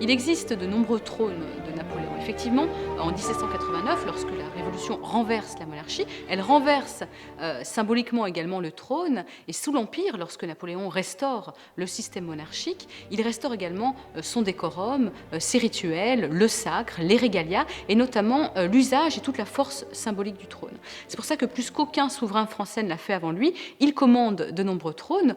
Il existe de nombreux trônes de Napoléon. Effectivement, en 1789, lorsque la Révolution renverse la monarchie, elle renverse symboliquement également le trône, et sous l'Empire, lorsque Napoléon restaure le système monarchique, il restaure également son décorum, ses rituels, le sacre, les régalias, et notamment l'usage et toute la force symbolique du trône. C'est pour ça que plus qu'aucun souverain français ne l'a fait avant lui, il commande de nombreux trônes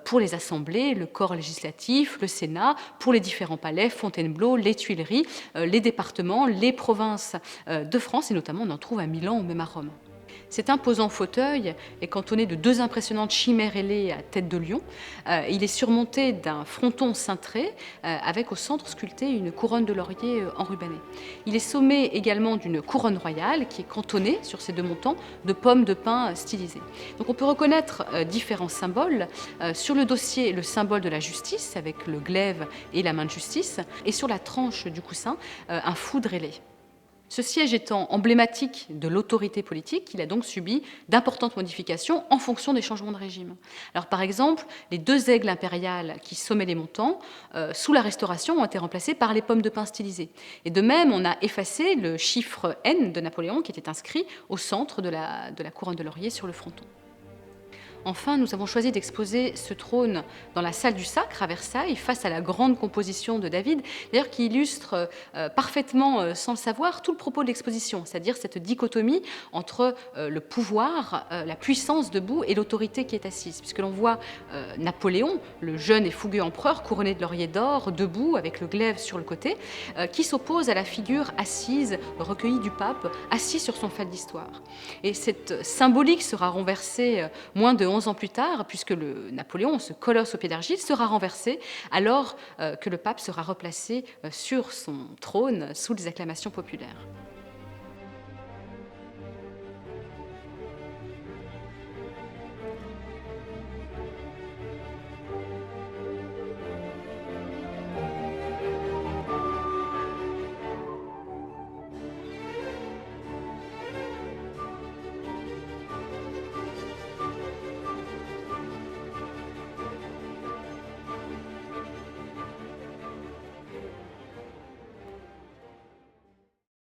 pour les assemblées, le corps législatif, le Sénat, pour les différents palais, Fontainebleau, les Tuileries, les départements, les provinces de France, et notamment on en trouve à Milan ou même à Rome. Cet imposant fauteuil est cantonné de 2 impressionnantes chimères ailées à tête de lion. Il est surmonté d'un fronton cintré avec au centre sculpté une couronne de laurier enrubannée. Il est sommé également d'une couronne royale qui est cantonnée sur ces 2 montants de pommes de pin stylisées. Donc on peut reconnaître différents symboles. Sur le dossier, le symbole de la justice avec le glaive et la main de justice, et sur la tranche du coussin, un foudre ailé. Ce siège étant emblématique de l'autorité politique, il a donc subi d'importantes modifications en fonction des changements de régime. Alors, par exemple, les 2 aigles impériales qui sommaient les montants, sous la Restauration, ont été remplacés par les pommes de pin stylisées. Et de même, on a effacé le chiffre N de Napoléon qui était inscrit au centre de la couronne de laurier sur le fronton. Enfin, nous avons choisi d'exposer ce trône dans la salle du Sacre à Versailles, face à la grande composition de David, d'ailleurs qui illustre parfaitement, sans le savoir, tout le propos de l'exposition, c'est-à-dire cette dichotomie entre le pouvoir, la puissance debout et l'autorité qui est assise, puisque l'on voit Napoléon, le jeune et fougueux empereur, couronné de lauriers d'or, debout, avec le glaive sur le côté, qui s'oppose à la figure assise, recueillie du pape, assis sur son fil d'histoire. Et cette symbolique sera renversée moins de 11 ans plus tard, puisque Napoléon, ce colosse au pied d'argile, sera renversé alors que le pape sera replacé sur son trône sous les acclamations populaires.